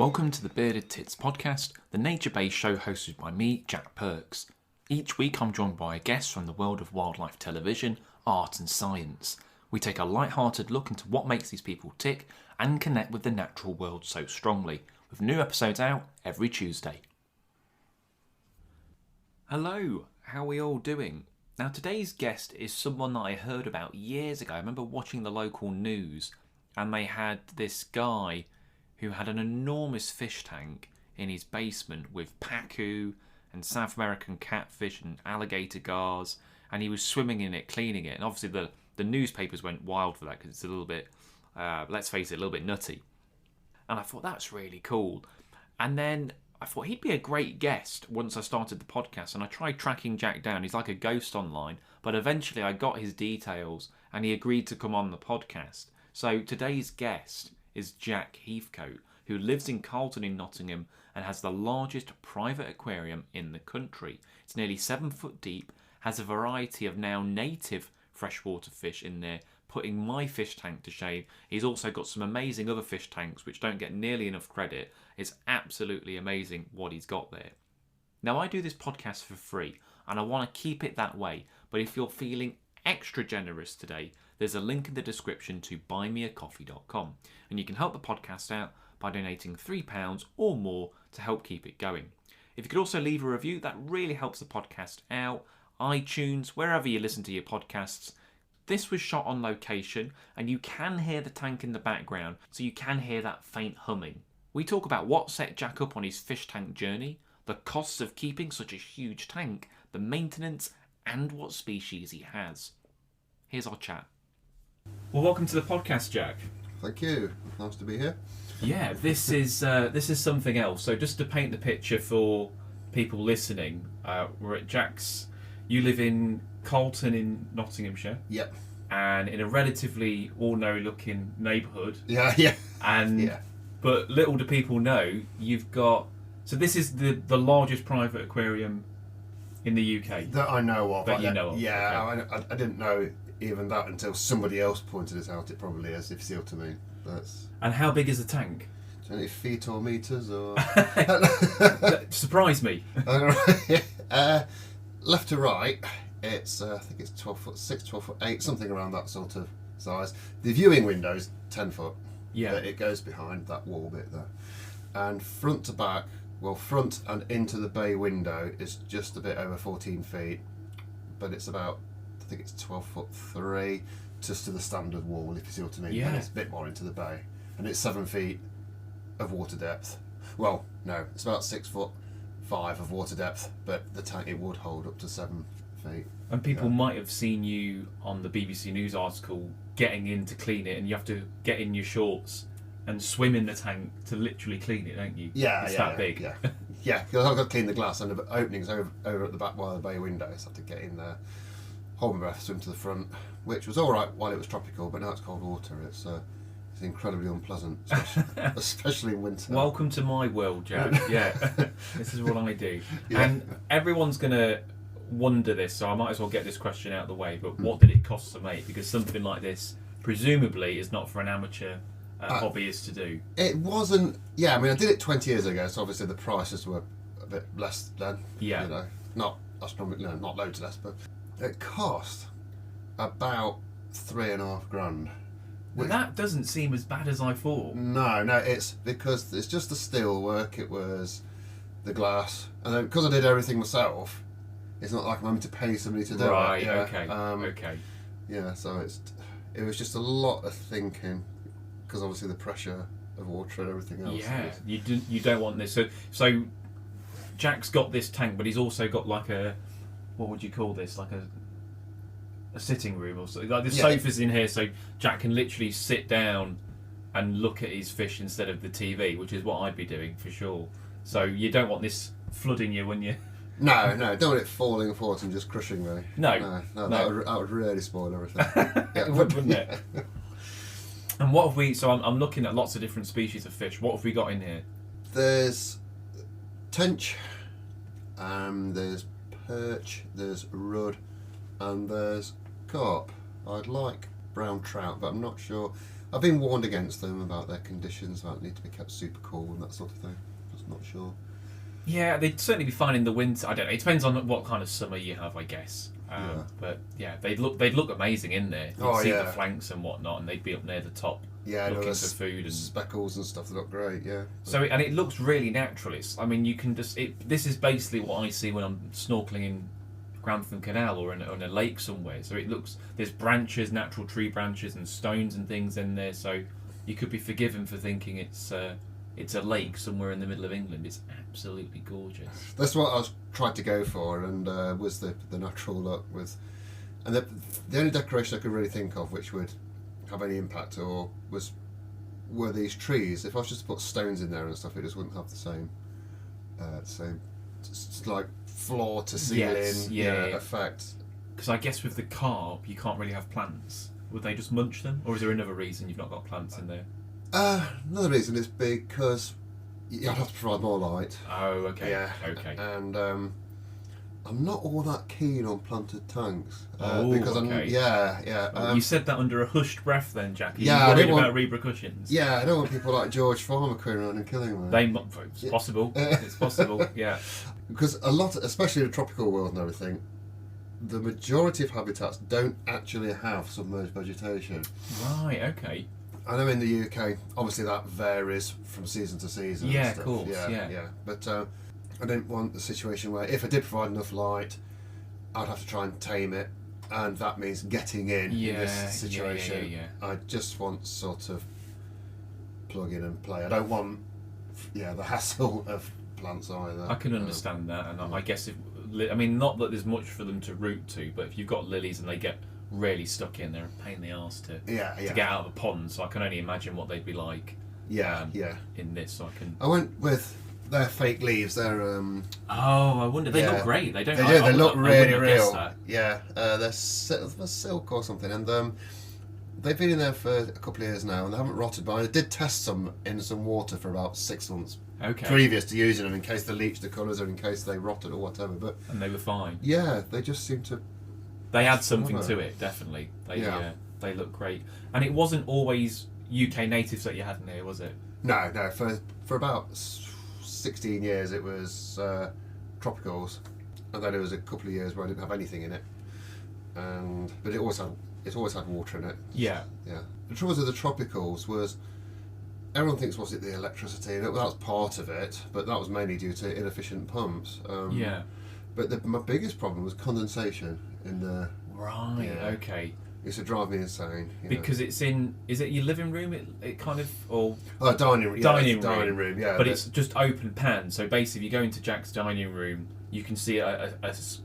Welcome to the Bearded Tits podcast, the nature-based show hosted by me, Jack Perks. Each week I'm joined by a guest from the world of wildlife television, art and science. We take a light-hearted look into what makes these people tick and connect with the natural world so strongly, with new episodes out every Tuesday. Hello, how are we all doing? Now today's guest is someone that I heard about years ago. I remember watching the local news and they had this guy who had an enormous fish tank in his basement with pacu and South American catfish and alligator gars, and he was swimming in it, cleaning it. And obviously the newspapers went wild for that because it's a little bit, let's face it, a little bit nutty. And I thought, that's really cool. And then I thought he'd be a great guest once I started the podcast, and I tried tracking Jack down. He's like a ghost online, but eventually I got his details and he agreed to come on the podcast. So today's guest is Jack Heathcote, who lives in Carlton in Nottingham and has the largest private aquarium in the country. It's nearly 7 foot deep, has a variety of now native freshwater fish in there, putting my fish tank to shame. He's also got some amazing other fish tanks which don't get nearly enough credit. It's absolutely amazing what he's got there. Now, I do this podcast for free and I want to keep it that way, but if you're feeling extra generous today, there's a link in the description to buymeacoffee.com, and you can help the podcast out by donating £3 or more to help keep it going. If you could also leave a review, that really helps the podcast out. iTunes, wherever you listen to your podcasts. This was shot on location, and you can hear the tank in the background, so you can hear that faint humming. We talk about what set Jack up on his fish tank journey, the costs of keeping such a huge tank, the maintenance, and what species he has. Here's our chat. Well, welcome to the podcast, Jack. Thank you. Nice to be here. Yeah, this is something else. So just to paint the picture for people listening, we're at Jack's. You live in Carlton in Nottinghamshire. Yep. And in a relatively ordinary-looking neighbourhood. Yeah. And yeah. But little do people know, you've got. So this is the largest private aquarium in the UK that I know of. That you know of. Yeah, okay. I didn't know even that until somebody else pointed it out. It probably is, if you see what I mean. And how big is the tank? 20 feet or metres or... Surprise me. Left to right, it's I think it's 12 foot 6, 12 foot 8, something around that sort of size. The viewing window is 10 foot. Yeah. It goes behind that wall bit there. And front to back, well, front and into the bay window is just a bit over 14 feet, but it's about, I think it's 12 foot 3, just to the standard wall, if you see what I mean. Yeah. And it's a bit more into the bay. And it's 7 feet of water depth. Well, no, it's about 6 foot 5 of water depth, but the tank, it would hold up to 7 feet. And people might have seen you on the BBC News article getting in to clean it, and you have to get in your shorts and swim in the tank to literally clean it, don't you? Yeah, it's that big. Yeah, yeah. Because I've got to clean the glass, and the openings over at the back by the bay window, so I had to get in there, hold my breath, swim to the front, which was all right while it was tropical, but now it's cold water. It's incredibly unpleasant, especially in winter. Welcome to my world, Jack. Yeah, this is what I do. Yeah. And everyone's going to wonder this, so I might as well get this question out of the way, but what did it cost to make? Because something like this, presumably, is not for an amateur hobbyist to do. It wasn't, yeah, I mean, I did it 20 years ago, so obviously the prices were a bit less then. Yeah. You know, not astronomically, not loads less, but it cost about $3,500. But that doesn't seem as bad as I thought. No, it's because it's just the steel work, it was the glass, and then because I did everything myself, it's not like I'm having to pay somebody to do it. Right, Yeah. okay, okay. Yeah, so it was just a lot of thinking, because obviously the pressure of water and everything else. Yeah, you don't want this. So Jack's got this tank, but he's also got like a, what would you call this? Like a sitting room or something. Like the sofa's in here, so Jack can literally sit down and look at his fish instead of the TV, which is what I'd be doing for sure. So you don't want this flooding you when you... No, don't want it falling apart and just crushing me. No. That would really spoil everything. It would, wouldn't it? And what have we... So I'm looking at lots of different species of fish. What have we got in here? There's tench, there's perch, there's rudd, and there's carp. I'd like brown trout, but I'm not sure. I've been warned against them about their conditions, about need to be kept super cool and that sort of thing. Just not sure. Yeah, they'd certainly be fine in the winter. I don't know. It depends on what kind of summer you have, I guess. Yeah. But yeah, they'd look amazing in there. You'd see the flanks and whatnot, and they'd be up near the top. Yeah, looking for food and speckles and stuff that look great. Yeah. So and it looks really natural. I mean, you can just this is basically what I see when I'm snorkeling in Grantham Canal or in a lake somewhere. So there's branches, natural tree branches and stones and things in there. So you could be forgiven for thinking it's a lake somewhere in the middle of England. It's absolutely gorgeous. That's what I was tried to go for, and was the natural look with, and the only decoration I could really think of which would have any impact were these trees. If I was just to put stones in there and stuff, it just wouldn't have the same like floor to ceiling effect. Because I guess with the carp, you can't really have plants. Would they just munch them, or is there another reason you've not got plants in there? Another reason is because I'd have to provide more light. Oh, okay. Yeah. Okay. And I'm not all that keen on planted tanks. Because okay. You said that under a hushed breath, then, Jack. Yeah, you worried about repercussions. Yeah, I don't want people like George Farmer coming around and killing them. It's possible. It's possible. Yeah. Because a lot, especially in the tropical world and everything, the majority of habitats don't actually have submerged vegetation. Right. Okay. I know in the UK, obviously that varies from season to season. Yeah, and stuff. of course. Yeah. But I didn't want the situation where if I did provide enough light, I'd have to try and tame it, and that means getting in this situation. Yeah. I just want sort of plug in and play. I don't want the hassle of plants either. I can understand that, and I guess not that there's much for them to root to, but if you've got lilies and they get really stuck in, they're a pain in the arse to get out of a pond. So I can only imagine what they'd be like. In this, so I can. I went with their fake leaves. They're I wonder. They look great. They don't. They look really real. Yeah, they're silk or something, and they've been in there for a couple of years now, and they haven't rotted. But I did test some in some water for about 6 months. Okay. Previous to using them, in case they leached the colours or in case they rotted or whatever. And they were fine. Yeah, they just seem to. They add something to it, definitely. They look great, and it wasn't always UK natives that you had in here, was it? No. For about 16 years, it was tropicals, and then there was a couple of years where I didn't have anything in it, but it's always had water in it. Yeah. The trouble with the tropicals was everyone thinks was it the electricity, and that was part of it, but that was mainly due to inefficient pumps. But my biggest problem was condensation in the. Right. Yeah. Okay. It used to drive me insane. Because it's in. Is it your living room? It kind of or. Dining room. Dining room. Yeah. But it's just open pan. So basically, if you go into Jack's dining room, you can see a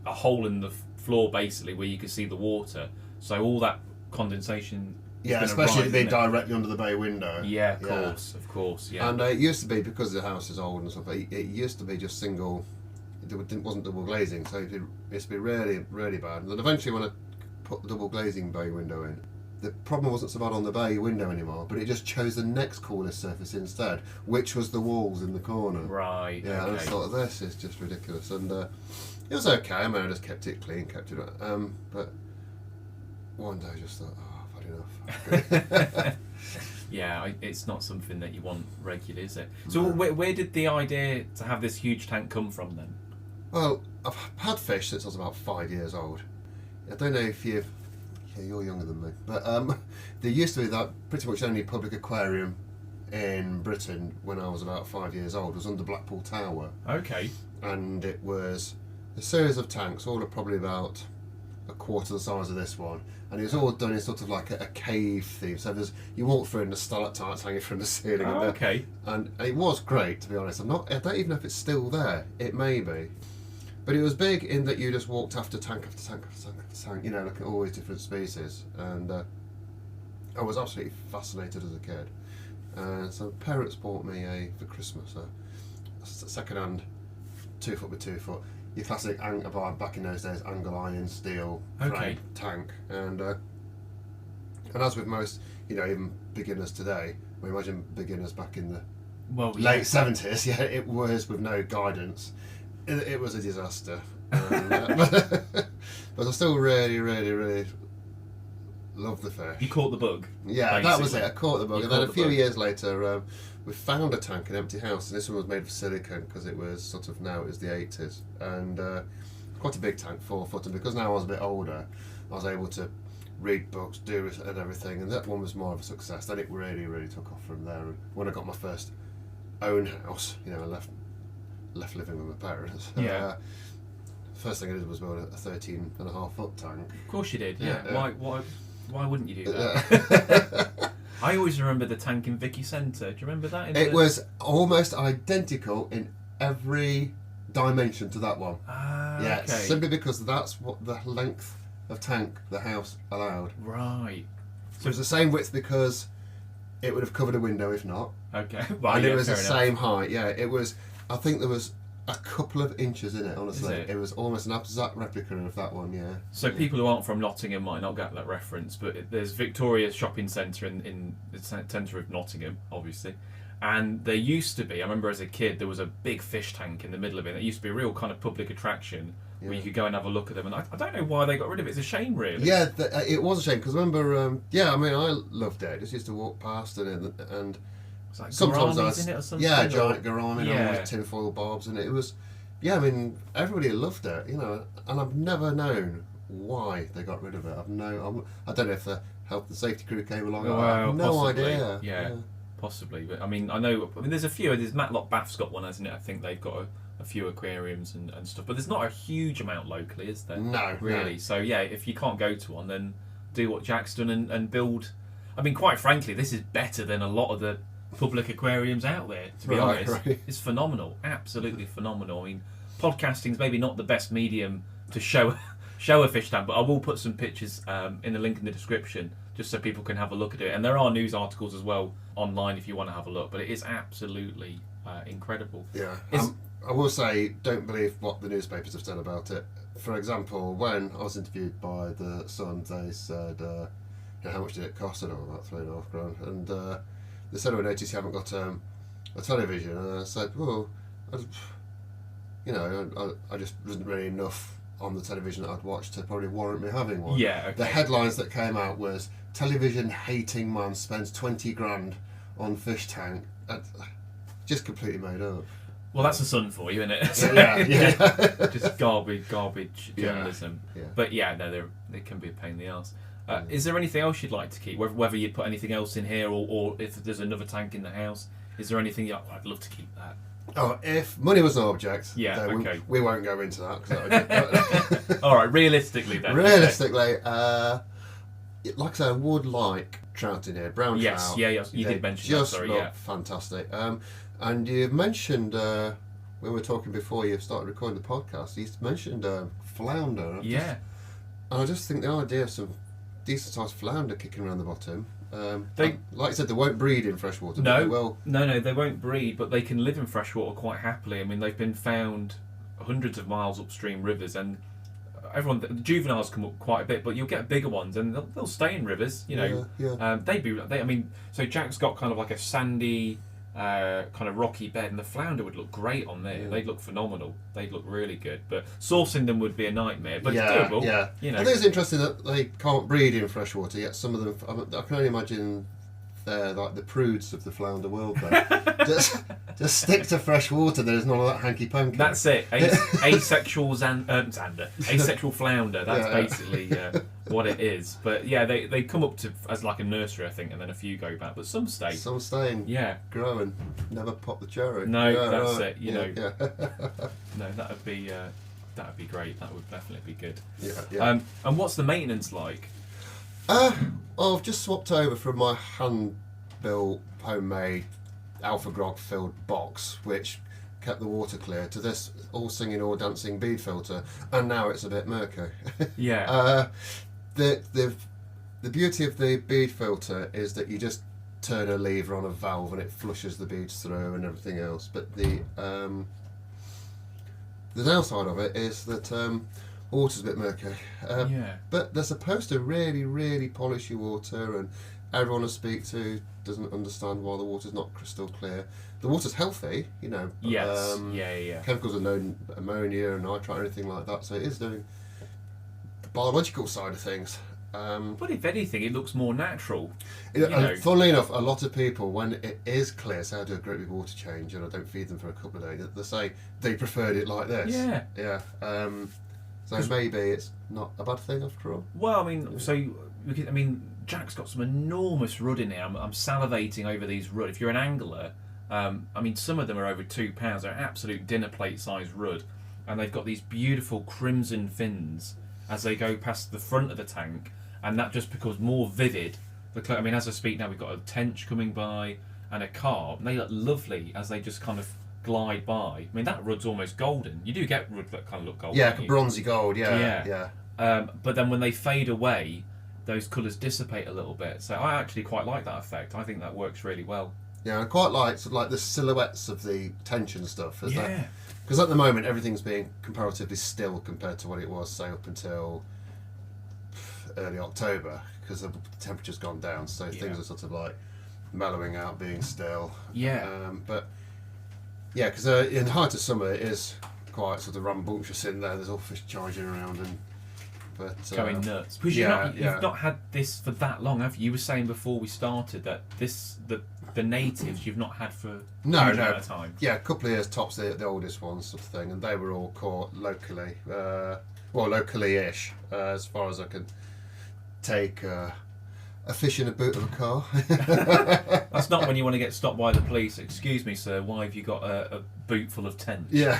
hole in the floor basically where you can see the water. So all that condensation. Yeah, especially it being directly under the bay window. Yeah, of course. Yeah. And it used to be, because the house is old and stuff. It used to be just single. It wasn't double glazing, so it used to be really, really bad. And then eventually, when I put the double glazing bay window in, the problem wasn't so bad on the bay window anymore, but it just chose the next coolest surface instead, which was the walls in the corner. Right. Yeah, and I thought, this is just ridiculous. And it was okay. I mean, I just kept it clean, kept it. But one day I just thought, I've had enough. Yeah, it's not something that you want regularly, is it? So where did the idea to have this huge tank come from then? Well, I've had fish since I was about 5 years old. I don't know if you're younger than me, but there used to be that pretty much only public aquarium in Britain when I was about 5 years old. It was under Blackpool Tower. Okay. And it was a series of tanks, all are probably about a quarter the size of this one, and it was all done in sort of like a cave theme. So you walk through and the stalactites hanging from the ceiling. Okay. And it was great, to be honest. I don't even know if it's still there. It may be. But it was big in that you just walked after tank after tank after tank after tank, looking at all these different species. And I was absolutely fascinated as a kid. So parents bought me for Christmas a second-hand 2 foot by 2 foot, your classic back in those days angle iron steel frame tank. And as with most, even beginners today, we imagine beginners back in the late 70s. Yeah, it was with no guidance. It was a disaster. But I still really, really, really Love the fish. You caught the bug. Yeah, basically. that was it. I caught the bug. You And then caught a the few bug. years later, we found a tank, an empty house, and this one was made of silicone because it was sort of, now it was the 80s. And quite a big tank, 4 foot. And because now I was a bit older, I was able to read books, do it and everything. And that one was more of a success. Then it really, really took off from there. And when I got my first own house, you know, I left living with my parents. Yeah. First thing I did was build a 13.5 foot tank. Of course you did. Yeah. Yeah. Why wouldn't you do that? I always remember the tank in Vicky Centre. Do you remember that? It was almost identical in every dimension to that one. Ah, Yeah, okay. simply because that's what the length of tank the house allowed. Right. So it was the same width because it would have covered a window if not. Okay. Well, And yeah, it was the fair enough. same height. Yeah, it was. I think there was a couple of inches in it. Honestly, Is it? was almost an exact replica of that one. Yeah. So people who aren't from Nottingham might not get that reference, but there's Victoria's shopping centre in the centre of Nottingham, obviously. And there used to be, I remember as a kid, there was a big fish tank in the middle of it. It used to be a real kind of public attraction where you could go and have a look at them. And I don't know why they got rid of it. It's a shame, really. Yeah, it was a shame because I remember. Yeah, I mean, I loved it. I just used to walk past and It's like sometimes gouramis in it or something. yeah, or- giant gourami Yeah. with tinfoil barbs, and it was. Yeah, I mean, everybody loved it, you know, and I've never why they got rid of it. I don't know if the health and safety crew came along. I Well, have no possibly, idea. yeah. Possibly, but I mean, there's a few. There's Matlock Bath's got one, hasn't it? I think they've got a few aquariums and stuff, but there's not a huge amount locally, is there? No, really. no. So yeah, if you can't go to one, then do what Jack's done and build. I mean, quite frankly, this is better than a lot of the public aquariums out there. To be Right, honest, right. it's phenomenal, absolutely phenomenal. I mean, podcasting's maybe not the best medium to show a fish tank, but I will put some pictures in the link in the description just so people can have a look at it. And there are news articles as well online if you want to have a look. But it is absolutely incredible. Yeah, Is- I will say, don't believe what the newspapers have said about it. For example, when I was interviewed by the Sun, they said, how much did it cost? I don't know, about £3.5 grand. And they said, I noticed you haven't got a television. And I said, well, I just wasn't really enough on the television that I'd watched to probably warrant me having one. Yeah, okay. The headlines that came out was, television hating man spends 20 grand on fish tank. Just completely made up. Well, that's the Sun for you, isn't it? Yeah. Just garbage Yeah, journalism. yeah. But yeah, no, they can be a pain in the arse. Is there anything else you'd like to keep? Whether you put anything else in here or if there's another tank in the house, is there anything you're like, I'd love to keep that? Oh, if money was an object, Yeah, then okay. we won't go into that. 'Cause that would All right, realistically then. realistically, like I said, I would like trout in here, brown Yes, trout. yeah, you They did mention that, just sorry, look yeah. fantastic. And you mentioned when we were talking before you started recording the podcast, you mentioned flounder. Yeah. And I just think the idea of some decent sized flounder kicking around the bottom. They- like I said, they won't breed in freshwater. But they will. No, they won't breed, but they can live in freshwater quite happily. I mean, they've been found hundreds of miles upstream rivers, and the juveniles come up quite a bit, but you'll get bigger ones, and they'll stay in rivers. You know, Yeah. So Jack's got kind of like a sandy, kind of rocky bed, and the flounder would look great on there. Yeah. They'd look phonamenal. They'd look really good, but sourcing them would be a nightmare. But yeah, it's doable. yeah. You know. I think it's interesting that they can't breed in freshwater, yet some of them, I can only imagine they're like the prudes of the flounder world. just stick to fresh water, there's none of that hanky-panky. That's it. Asexual asexual flounder. That's Yeah. basically what it is. But yeah, they come up to as like a nursery, I think, and then a few go back. But some stay. Some staying, Yeah. grow and never pop the cherry. No, Yeah, that's right. it. You know. Yeah, No, that'd be great. That would definitely be good. yeah. And what's the maintenance like? I've just swapped over from my hand-built, homemade Alpha Grog filled box, which kept the water clear, to this all singing, all dancing bead filter, and now it's a bit murky. Yeah. The beauty of the bead filter is that you just turn a lever on a valve and it flushes the beads through and everything else. But the downside of it is that water's a bit murky. Yeah. But they're supposed to really, really polish your water, and everyone I speak to doesn't understand why the water's not crystal clear. The water's healthy, you know. But, Yes. Yeah. chemicals are no ammonia and nitrite or anything like that, so it is doing the biological side of things. But if anything, it looks more natural. Funnily enough, a lot of people, when it is clear, say I do a great big water change and I don't feed them for a couple of days, they say they preferred it like this. Yeah. Yeah. So maybe it's not a bad thing after all. Well, I mean, Jack's got some enormous rudd in here. I'm salivating over these rudd. If you're an angler, some of them are over £2. They're absolute dinner plate size rudd, and they've got these beautiful crimson fins as they go past the front of the tank, and that just becomes more vivid. As I speak now, we've got a tench coming by and a carp, and they look lovely as they just kind of glide by. That rudd's almost golden. You do get rudd that kind of look golden. Yeah, like a bronzy gold. Yeah. But then when they fade away, those colours dissipate a little bit. So I actually quite like that effect. I think that works really well. Yeah, I quite like the silhouettes of the tension stuff. Yeah. Because at the moment everything's being comparatively still compared to what it was, say, up until early October, because the temperature's gone down. So things are sort of like mellowing out, being still. Yeah. Because in the height of summer it is quite sort of rambunctious in there. There's all fish charging around going nuts. Because you've not had this for that long, have you? You were saying before we started that the natives you've not had for no amount of time. Yeah, a couple of years tops, the oldest ones sort of thing, and they were all caught locally, locally-ish, as far as I can take a fish in a boot of a car. That's not when you want to get stopped by the police. Excuse me, sir, why have you got a boot full of tents? Yeah.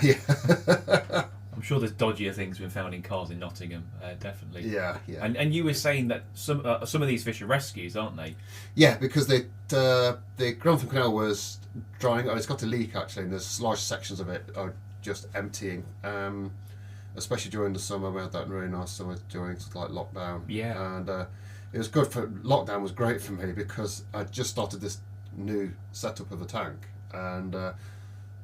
I'm sure there's dodgier things been found in cars in Nottingham, definitely. Yeah. And you were saying that some of these fish are rescues, aren't they? Yeah, because the Grantham Canal was drying. It's got a leak actually, and there's large sections of it are just emptying. Especially during the summer, we had that really nice summer during sort of like lockdown. Yeah. And it was good for lockdown. Was great for me because I just started this new setup of a tank, and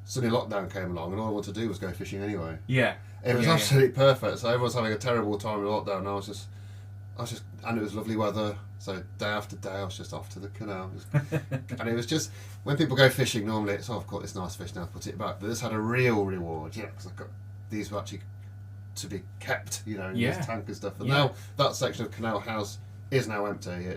suddenly lockdown came along, and all I wanted to do was go fishing anyway. Yeah. It was absolutely perfect. So everyone's having a terrible time in lockdown. And I was just, and it was lovely weather. So day after day, I was just off to the canal. And it was just, when people go fishing, normally it's, I've got this nice fish now, put it back. But this had a real reward, because I've got these were actually to be kept, in this tank and stuff. And now that section of canal is now empty.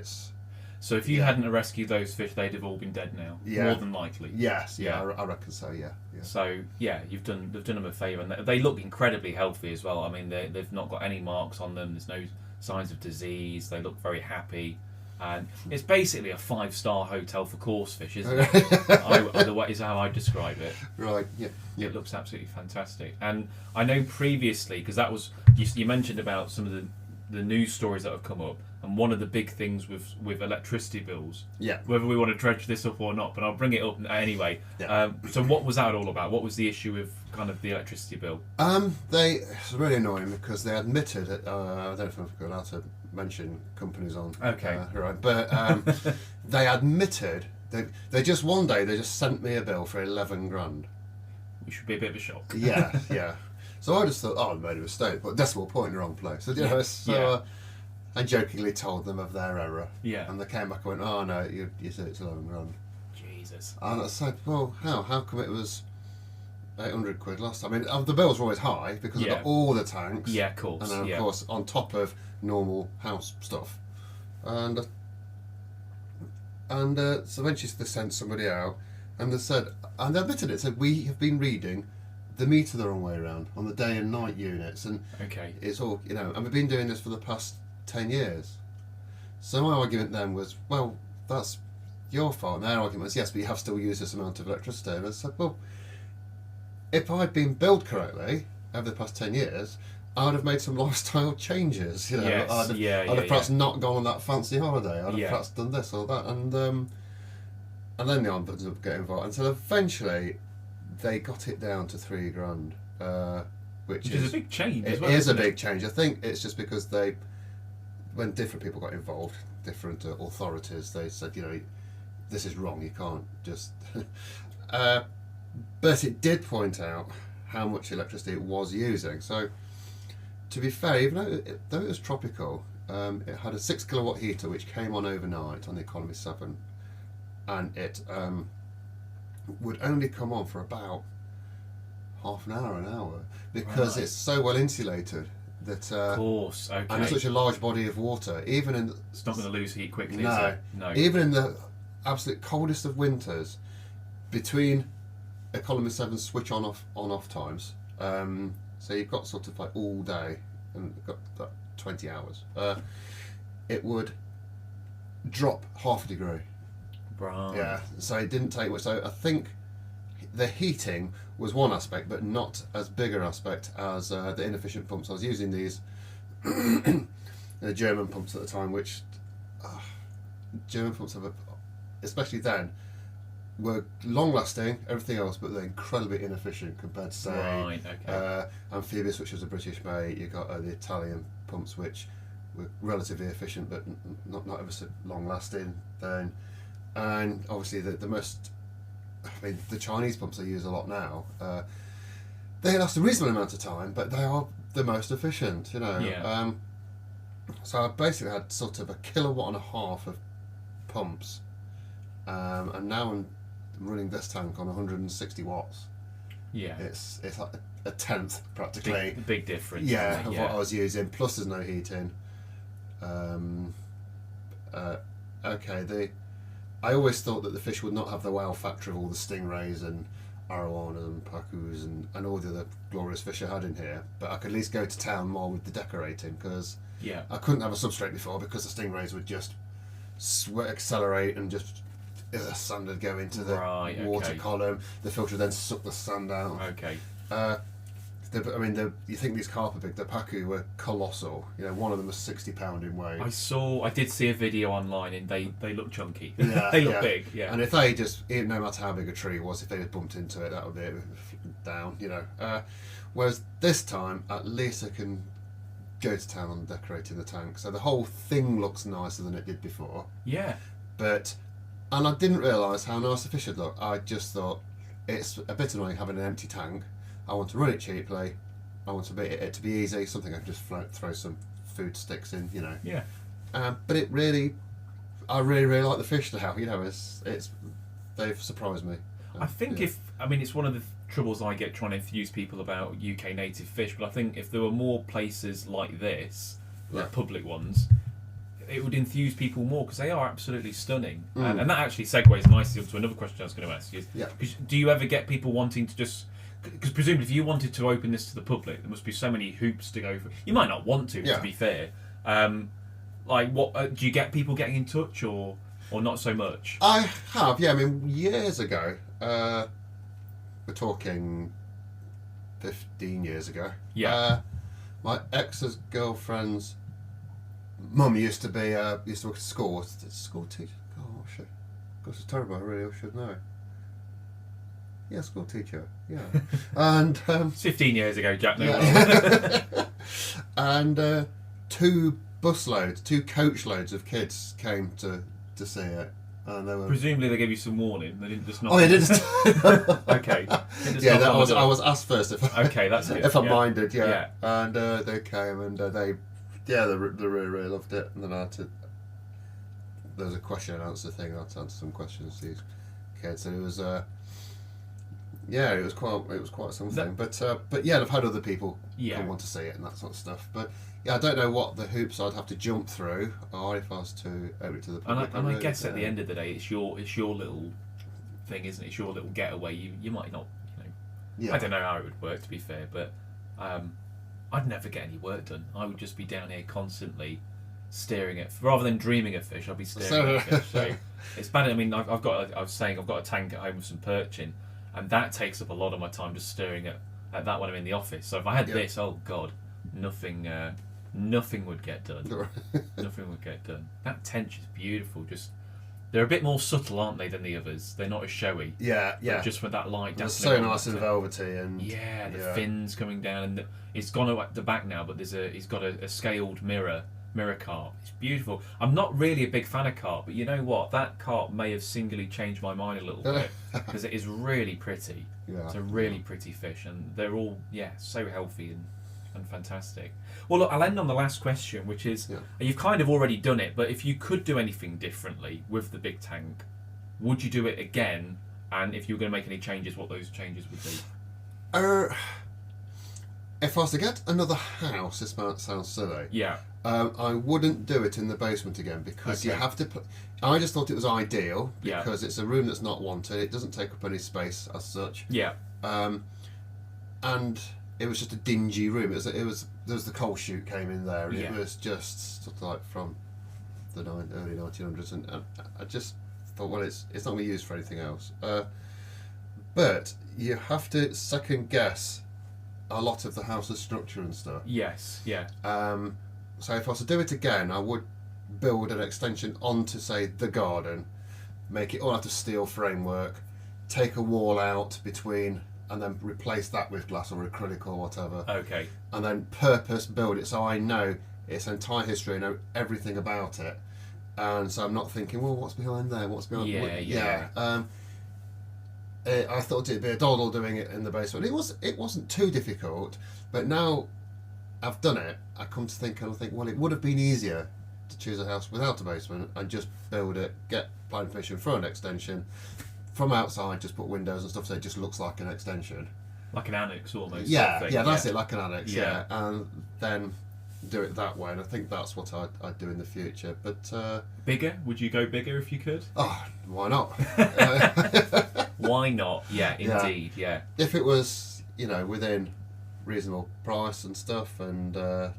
So if you hadn't rescued those fish, they'd have all been dead now. Yeah. More than likely. Yes. Yeah. I reckon so. Yeah. So they've done them a favour, and they look incredibly healthy as well. They've not got any marks on them. There's no signs of disease. They look very happy, and it's basically a 5-star hotel for coarse fish, isn't it? Otherwise, is how I describe it. Right. Yeah. It looks absolutely fantastic, and I know previously, because that was you mentioned about some of the news stories that have come up. And one of the big things with electricity bills, whether we want to dredge this up or not, but I'll bring it up anyway. Yeah. So what was that all about? What was the issue with kind of the electricity bill? It's really annoying because they admitted it. I don't know if I'm allowed to mention companies on. Okay. Right, but they admitted they just one day they just sent me a bill for 11 grand. Which should be a bit of a shock. Yeah. So I just thought, I made a mistake, but decimal point in the wrong place. So, I jokingly told them of their error. Yeah. And they came back and went, oh no, you said it's 11 grand. Jesus. And I said, well, how? How come it was 800 quid last time? The bills were always high because I've got all the tanks. Yeah, of course. And then, of course, on top of normal house stuff. And so eventually they sent somebody out and they admitted it, said, we have been reading the meter the wrong way around on the day and night units. And it's all, and we've been doing this for the past 10 years. So my argument then was, well, that's your fault. And their argument was, yes, but you have still used this amount of electricity. And I said, well, if I'd been billed correctly over the past 10 years, I'd have made some lifestyle changes. I'd have perhaps not gone on that fancy holiday. I'd have perhaps done this or that. And then the ombuds would get involved. And so eventually they got it down to 3 grand. Which is a big change. It is a big change. I think it's just because when different people got involved, different authorities, they said, this is wrong, you can't just... but it did point out how much electricity it was using. So, to be fair, even though it was tropical, it had a 6 kilowatt heater which came on overnight on the Economy 7, and it would only come on for about half an hour, because it's so well insulated. That Of course, okay. and it's such a large body of water. Even in It's not going to lose heat quickly, no, is it? No. even in the absolute coldest of winters, between economy 7 switch on off times. So you've got sort of like all day and got that 20 hours. It would drop half a degree. Right. Yeah. So it didn't take much. So I think the heating was one aspect, but not as big an aspect as the inefficient pumps. I was using these the German pumps at the time, which German pumps have, especially then, were long lasting, everything else, but they're incredibly inefficient compared to say Right, okay. Amphibious, which was a British mate. You got the Italian pumps, which were relatively efficient, but not ever so long lasting. Then, and obviously the most, I mean, the Chinese pumps I use a lot now. They last a reasonable amount of time, but they are the most efficient. You know. Yeah. So I basically had sort of 1.5 kilowatts of pumps, and now I'm running this tank on 160 watts. Yeah. It's like a tenth practically. Big difference. Yeah, Isn't of it? what I was using. Plus, there's no heating. Okay, I always thought that the fish would not have the wow factor of all the stingrays and arowanas and pacus and all the other glorious fish I had in here, but I could at least go to town more with the decorating, because Yeah. I couldn't have a substrate before, because the stingrays would just accelerate and just the sand would go into the Right, water okay. column. The filter would then suck the sand out. Okay. You think these carp are big. The pacu were colossal. You know, one of them was 60 pound in weight. I did see a video online, and they look chunky. Yeah, They look yeah. big. Yeah. And if they just, no matter how big a tree was, if they just bumped into it, that would be it, down. You know. Whereas this time, at least I can go to town on decorating the tank. So the whole thing looks nicer than it did before. Yeah. And I didn't realise how nice the fish would look. I just thought it's a bit annoying having an empty tank. I want to run it cheaply. I want it to be easy, something I can just throw some food sticks in, you know. Yeah. But I really like the fish now. You know, they've surprised me. I think it's one of the troubles I get trying to enthuse people about UK native fish, but I think if there were more places like this, like public ones, it would enthuse people more, because they are absolutely stunning. And that actually segues nicely into another question I was going to ask you. Do you ever get people wanting to just... Because presumably if you wanted to open this to the public, there must be so many hoops to go through. You might not want to be fair. Do you get people getting in touch, or not so much? I have, yeah. I mean, years ago, we're talking 15 years ago. Yeah. My ex's girlfriend's mum used to work at school. School teacher. God, what's she? God, it's terrible. I really should know. Yeah, school teacher. Yeah, and It's 15 years ago, Jack. No. yeah. And 2 coach loads of kids came to see it, and they were. Presumably they gave you some warning. They didn't just knock. Oh, they did. Okay. Yeah, I was asked first Okay, that's good. if I minded. Yeah. Yeah. And they came, and they really loved it. And then I had to. There was a question and answer thing. I had to answer some questions to these kids, and it was. Yeah, it was quite something. But yeah, I've had other people come want to see it and that sort of stuff. But yeah, I don't know what the hoops I'd have to jump through, or if I was to open it to the public. And I guess at the end of the day, it's your little thing, isn't it? It's your little getaway. You might not, Yeah. I don't know how it would work, to be fair, but I'd never get any work done. I would just be down here constantly staring at, rather than dreaming of fish, I'd be staring at fish. So it's bad. I mean, I was saying I've got a tank at home with some perching. And that takes up a lot of my time, just staring at that when I'm in the office. So if I had this, oh God, nothing would get done. Nothing would get done. That tench is beautiful. Just they're a bit more subtle, aren't they, than the others? They're not as showy. Yeah. But just with that light. It's so nice and velvety, and the fins coming down, and it's gone at the back now. But he's got a scaled mirror carp. It's beautiful. I'm not really a big fan of carp, but you know what? That carp may have singularly changed my mind a little bit, because it is really pretty. Yeah. It's a really pretty fish, and they're all so healthy and fantastic. Well, look, I'll end on the last question, which is you've kind of already done it, but if you could do anything differently with the big tank, would you do it again? And if you were going to make any changes, what those changes would be? if I was to get another house, this might sound silly. Yeah. I wouldn't do it in the basement again because you have to put. I just thought it was ideal because it's a room that's not wanted. It doesn't take up any space as such. Yeah. And it was just a dingy room. There was the coal chute came in there, and Yeah. it was just sort of like from the early 1900s, and I just thought, well, it's not going to be used for anything else. But you have to second guess a lot of the house's structure and stuff. Yes. Yeah. So if I was to do it again, I would build an extension onto, say, the garden, make it all out of steel framework, take a wall out between, and then replace that with glass or acrylic or whatever. Okay. And then purpose build it so I know its entire history, I know everything about it. And so I'm not thinking, well, what's behind there? What's behind? I thought it'd be a doddle doing it in the basement. It wasn't too difficult, but now I've done it, I come to think, and I think, well, it would have been easier to choose a house without a basement and just build it, get planning permission for an extension. From outside, just put windows and stuff so it just looks like an extension. Like an annex almost. Yeah, sort of yeah, thing. that's it, like an annex, Yeah. And then do it that way, and I think that's what I'd do in the future. But Bigger? Would you go bigger if you could? oh, why not? Why not? Yeah, indeed, yeah. If it was, within reasonable price and stuff, and I'd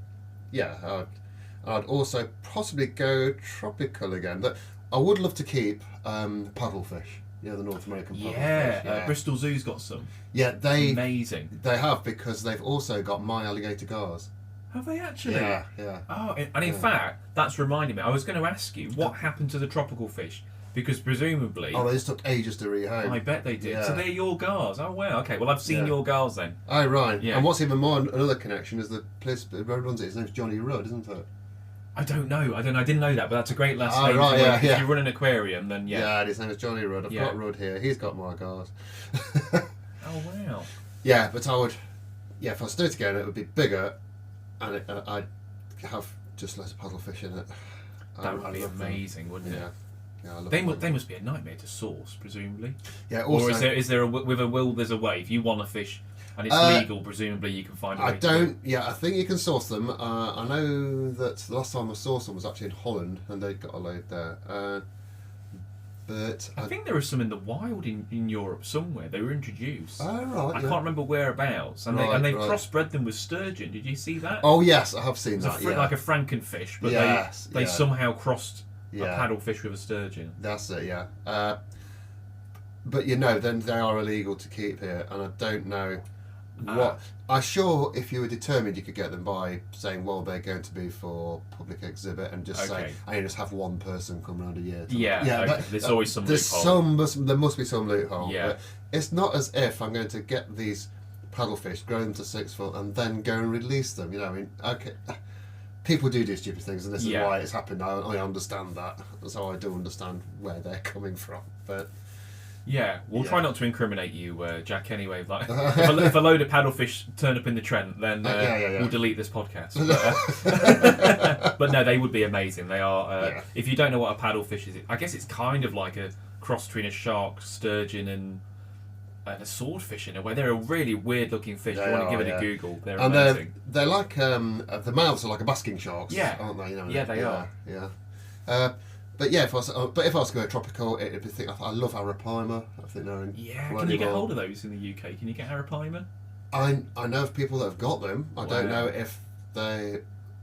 also possibly go tropical again. But I would love to keep paddlefish. The North American paddlefish. Yeah, Bristol Zoo's got some. Yeah, Amazing. They have, because they've also got my alligator gars. Have they actually? Yeah. Oh, and in fact, that's reminding me. I was going to ask you, what happened to the tropical fish? Because presumably... Oh, they just took ages to rehome. I bet they did. Yeah. So they're your gars. Oh, wow. Okay, well, I've seen your gars then. Oh, right. Yeah. And what's even more, another connection is the place who runs it. His name's Johnny Rudd, isn't it? I don't know. I didn't know that, but that's a great last Oh, name. right, yeah, If you run an aquarium, then Yeah, his name is Johnny Rudd. I've got Rudd here. He's got my gars. Oh, wow. Yeah, but I would... Yeah, if I was to do it again, it would be bigger, and I'd have just loads of paddlefish in it. That would be amazing, wouldn't it? Yeah, I love They them. must be a nightmare to source, presumably. Yeah, also... Or is there with a will, there's a way. If you want a fish and it's legal, presumably you can find a way to do it. Yeah, I think you can source them. I know that the last time I sourced them was actually in Holland, and they got a load there. But I think there are some in the wild in Europe somewhere. They were introduced. Oh, right. I can't remember whereabouts. And they crossbred them with sturgeon. Did you see that? Oh, yes, I have seen that. Like a frankenfish, but they somehow crossed a paddlefish with a sturgeon. That's it, yeah. But then they are illegal to keep here, and I don't know what. I'm sure if you were determined, you could get them by saying, well, they're going to be for public exhibit, and just say, and you just have one person come around a year. There's always some loophole. There must be some loophole. Yeah. But it's not as if I'm going to get these paddlefish, grow them to 6 foot, and then go and release them. Okay. People do stupid things, and this is why it's happened. I understand that, so I do understand where they're coming from. But we'll try not to incriminate you, Jack. Anyway, like if a load of paddlefish turn up in the Trent, then we'll delete this podcast. But no, they would be amazing. They are. If you don't know what a paddlefish is, I guess it's kind of like a cross between a shark, sturgeon, and a swordfish in a way. They're a really weird-looking fish. If you want to give it a Google, they're amazing. They're like the mouths are like a basking sharks, aren't they? They are. Yeah. But if I was to go tropical, it'd be I love arapaima. I think they're incredible. Can you get hold of those in the UK? Can you get arapaima? I know of people that have got them. I don't know if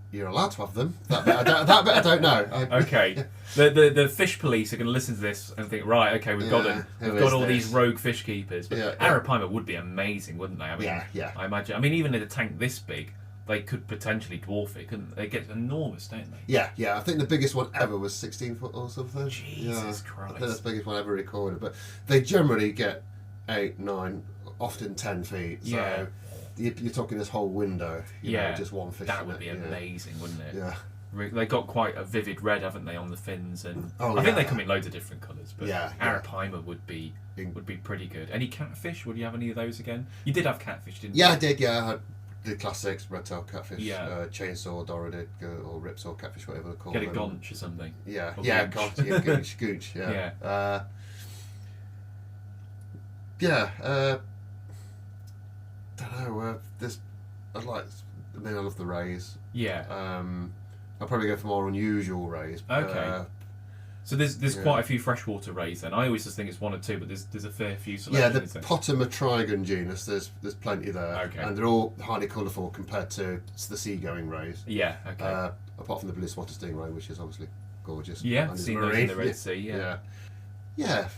you're allowed to have them. That bit I don't know. Okay. The fish police are going to listen to this and think, right, okay, we've got them. We've got all these rogue fish keepers. But arapaima would be amazing, wouldn't they? I mean, I imagine. I mean, even in a tank this big, they could potentially dwarf it, couldn't they? They get enormous, don't they? Yeah. I think the biggest one ever was 16 foot or something. Jesus Christ. I think that's the biggest one ever recorded. But they generally get 8, 9, often 10 feet. So you're talking this whole window. Just one fish. That would be amazing, wouldn't it? Yeah. They got quite a vivid red, haven't they, on the fins? And I think they come in loads of different colours. But arapaima would be pretty good. Any catfish? Would you have any of those again? You did have catfish, didn't you? Yeah, I did. Yeah, I had the classics: red-tailed catfish, chainsaw, doradic, or ripsaw catfish, whatever they're called. Get a gonch or something. Gooch. Yeah. Don't know. I love the rays. Yeah. I'll probably go for more unusual rays. Okay. So there's quite a few freshwater rays then. I always just think it's one or two, but there's a fair few selections. Yeah, the Potamotrigon genus, there's plenty there. Okay. And they're all highly colourful compared to the seagoing rays. Yeah, okay. Apart from the blue spotted stingray, which is obviously gorgeous. Yeah, and seen those in the Red Sea, Yeah,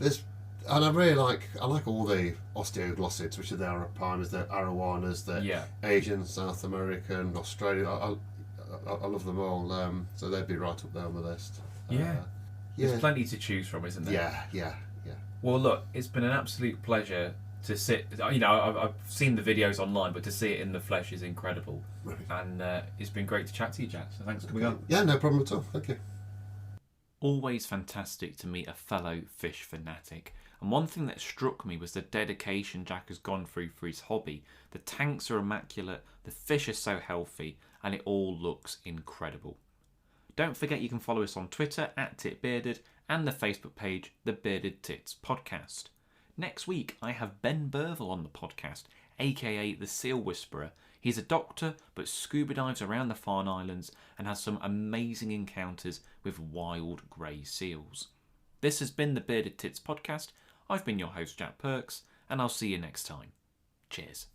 and I really like all the osteoglossids, which are the arapimas, the arowanas, the Asian, South American, Australian. I love them all. So they'd be right up there on the list. There's plenty to choose from, isn't there? Yeah. Well, look, it's been an absolute pleasure to sit. You know, I've seen the videos online, but to see it in the flesh is incredible. Right. And it's been great to chat to you, Jack. So thanks for coming on. Yeah, no problem at all. Thank you. Always fantastic to meet a fellow fish fanatic. And one thing that struck me was the dedication Jack has gone through for his hobby. The tanks are immaculate, the fish are so healthy, and it all looks incredible. Don't forget you can follow us on Twitter @TitBearded and the Facebook page The Bearded Tits Podcast. Next week I have Ben Burville on the podcast, aka the Seal Whisperer. He's a doctor but scuba dives around the Farne Islands and has some amazing encounters with wild grey seals. This has been the Bearded Tits Podcast. I've been your host Jack Perks, and I'll see you next time. Cheers.